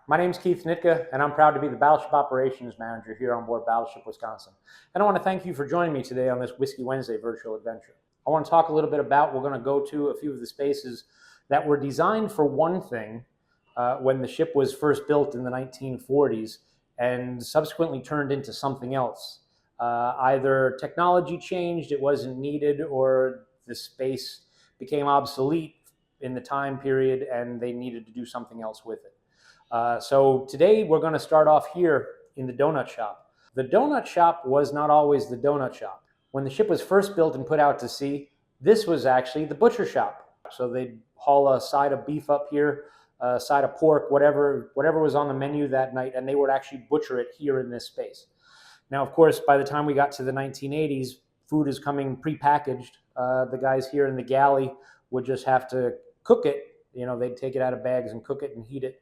My name is Keith Nitka, and I'm proud to be the Battleship Operations Manager here on board Battleship Wisconsin. And I want to thank you for joining me today on this Whiskey Wednesday virtual adventure. I want to talk a little bit about, we're going to go to a few of the spaces that were designed for one thing when the ship was first built in the 1940s and subsequently turned into something else. Either technology changed, it wasn't needed, or the space became obsolete in the time period and they needed to do something else with it. So today we're going to start off here in the donut shop. The donut shop was not always the donut shop. When the ship was first built and put out to sea, this was actually the butcher shop. So they'd haul a side of beef up here, a side of pork, whatever was on the menu that night, and they would actually butcher it here in this space. Now, of course, by the time we got to the 1980s, food is coming prepackaged. The guys here in the galley would just have to cook it. You know, they'd take it out of bags and cook it and heat it.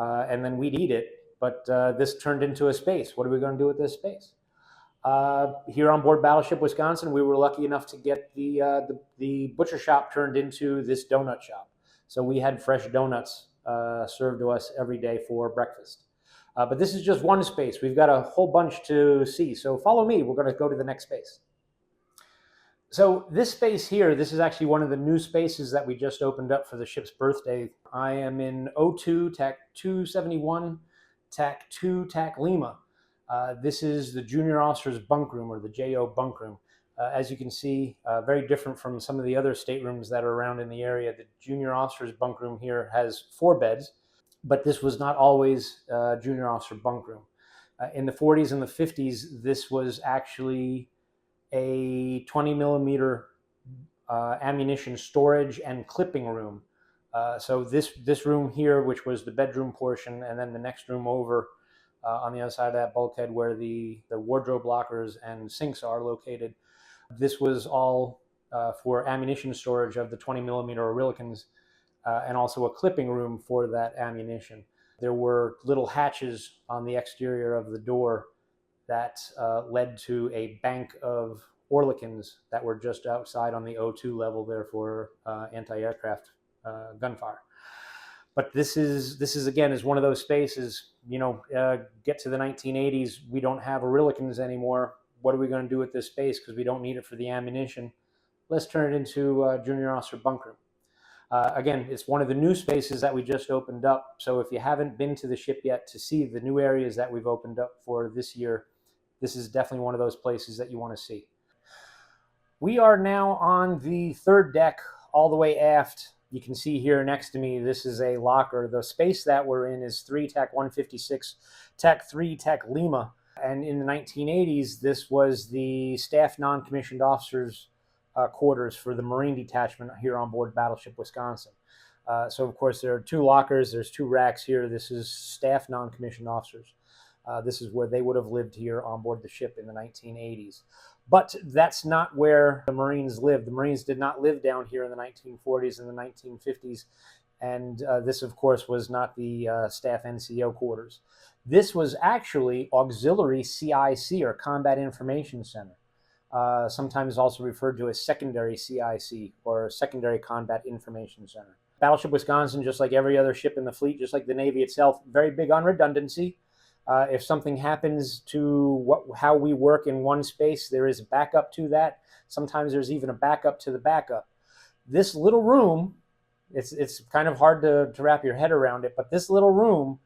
And then we'd eat it, but this turned into a space. What are we going to do with this space? Here on board Battleship Wisconsin, we were lucky enough to get the butcher shop turned into this donut shop. So we had fresh donuts served to us every day for breakfast. But this is just one space. We've got a whole bunch to see. So follow me. We're going to go to the next space. So this space here, this is actually one of the new spaces that we just opened up for the ship's birthday. I am in O2, TAC 271, TAC 2, TAC Lima. This is the junior officer's bunk room, or the JO bunk room. As you can see, very different from some of the other staterooms that are around in the area. The junior officer's bunk room here has 4 beds, but this was not always junior officer bunk room. In the 40s and the 50s, this was actually a 20 millimeter ammunition storage and clipping room. So this room here, which was the bedroom portion, and then the next room over on the other side of that bulkhead where the wardrobe lockers and sinks are located, this was all for ammunition storage of the 20 millimeter Oerlikons, and also a clipping room for that ammunition. There were little hatches on the exterior of the door that led to a bank of Oerlikons that were just outside on the O2 level there for anti-aircraft gunfire. But this is again is one of those spaces, you know, get to the 1980s, we don't have Oerlikons anymore. What are we going to do with this space? Because we don't need it for the ammunition. Let's turn it into junior officer bunk room. Again, it's one of the new spaces that we just opened up. So if you haven't been to the ship yet to see the new areas that we've opened up for this year, this is definitely one of those places that you want to see. We are now on the 3rd deck, all the way aft. You can see here next to me, this is a locker. The space that we're in is 3 TAC 156, TAC 3, TAC Lima. And in the 1980s, this was the staff non-commissioned officers' quarters for the Marine Detachment here on board Battleship Wisconsin. So, of course, there are 2 lockers. There's 2 racks here. This is staff non-commissioned officers. This is where they would have lived here on board the ship in the 1980s. But that's not where the Marines lived. The Marines did not live down here in the 1940s and the 1950s. And this, of course, was not the staff NCO quarters. This was actually auxiliary CIC, or Combat Information Center. Sometimes also referred to as secondary CIC, or Secondary Combat Information Center. Battleship Wisconsin, just like every other ship in the fleet, just like the Navy itself, very big on redundancy. If something happens to how we work in one space, there is a backup to that. Sometimes there's even a backup to the backup. This little room, it's kind of hard to wrap your head around it, but this little room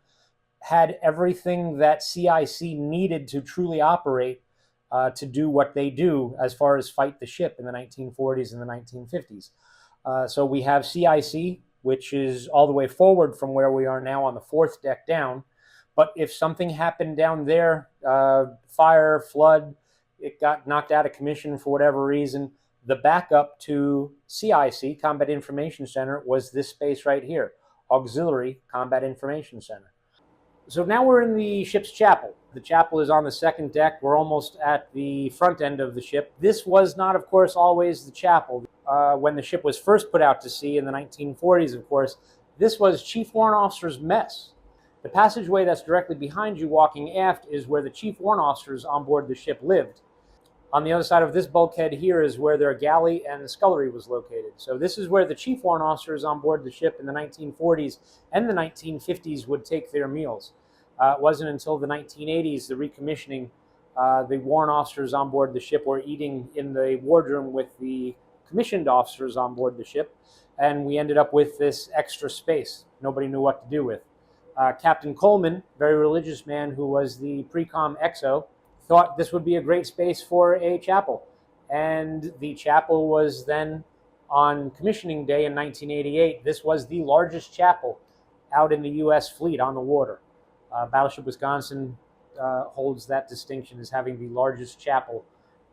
had everything that CIC needed to truly operate to do what they do as far as fight the ship in the 1940s and the 1950s. So we have CIC, which is all the way forward from where we are now on the 4th deck down. But if something happened down there, fire, flood, it got knocked out of commission for whatever reason, the backup to CIC, Combat Information Center, was this space right here, Auxiliary Combat Information Center. So now we're in the ship's chapel. The chapel is on the 2nd deck. We're almost at the front end of the ship. This was not, of course, always the chapel. When the ship was first put out to sea in the 1940s, of course, this was Chief Warrant Officer's mess. The passageway that's directly behind you walking aft is where the chief warrant officers on board the ship lived. On the other side of this bulkhead here is where their galley and scullery was located. So this is where the chief warrant officers on board the ship in the 1940s and the 1950s would take their meals. It wasn't until the 1980s, the recommissioning, the warrant officers on board the ship were eating in the wardroom with the commissioned officers on board the ship, and we ended up with this extra space nobody knew what to do with. Captain Coleman, very religious man who was the pre-com XO, thought this would be a great space for a chapel. And the chapel was then, on commissioning day in 1988, this was the largest chapel out in the U.S. fleet on the water. Battleship Wisconsin holds that distinction as having the largest chapel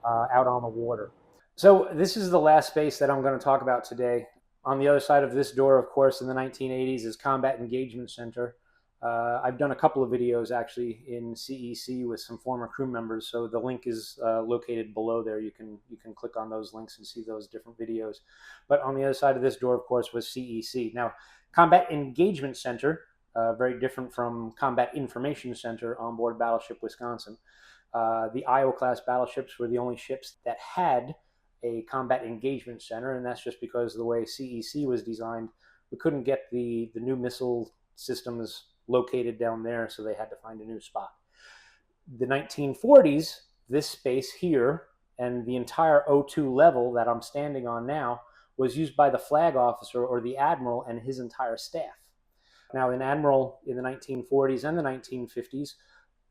out on the water. So this is the last space that I'm going to talk about today. On the other side of this door, of course, in the 1980s is Combat Engagement Center. I've done a couple of videos actually in CEC with some former crew members, so the link is located below there. You can click on those links and see those different videos. But on the other side of this door, of course, was CEC. Now, Combat Engagement Center, very different from Combat Information Center on board Battleship Wisconsin. The Iowa-class battleships were the only ships that had a Combat Engagement Center, and that's just because of the way CEC was designed. We couldn't get the new missile systems located down there, so they had to find a new spot. The 1940s, this space here and the entire O2 level that I'm standing on now was used by the flag officer or the admiral and his entire staff. Now, an admiral in the 1940s and the 1950s,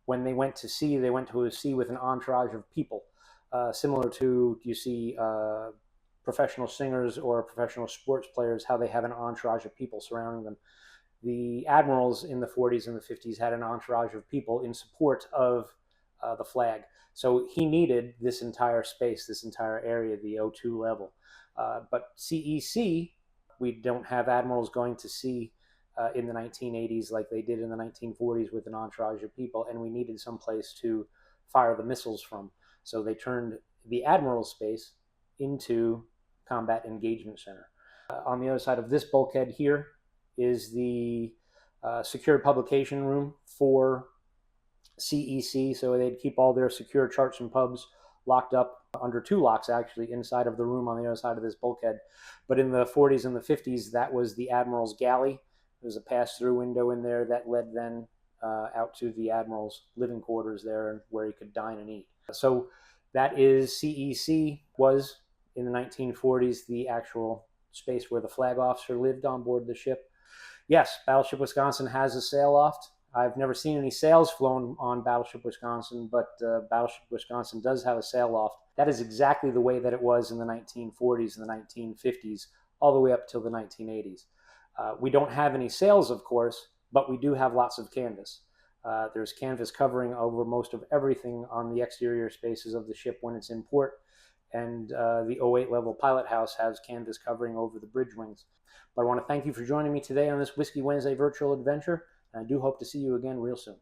when they went to sea, they went to a sea with an entourage of people, similar to, you see, professional singers or professional sports players, how they have an entourage of people surrounding them. The admirals in the 40s and the 50s had an entourage of people in support of the flag. So he needed this entire space, this entire area, the O2 level. But CEC, we don't have admirals going to sea in the 1980s like they did in the 1940s with an entourage of people, and we needed some place to fire the missiles from. So they turned the admiral space into Combat Engagement Center. On the other side of this bulkhead here is the secure publication room for CEC. So they'd keep all their secure charts and pubs locked up under two locks, actually, inside of the room on the other side of this bulkhead. But in the 40s and the 50s, that was the Admiral's galley. There's a pass-through window in there that led then out to the Admiral's living quarters there, where he could dine and eat. So that is CEC, was in the 1940s the actual space where the flag officer lived on board the ship. Yes, Battleship Wisconsin has a sail loft. I've never seen any sails flown on Battleship Wisconsin, but Battleship Wisconsin does have a sail loft. That is exactly the way that it was in the 1940s and the 1950s, all the way up till the 1980s. We don't have any sails, of course, but we do have lots of canvas. There's canvas covering over most of everything on the exterior spaces of the ship when it's in port, and the 08 level pilot house has canvas covering over the bridge wings. But I want to thank you for joining me today on this Whiskey Wednesday virtual adventure, and I do hope to see you again real soon.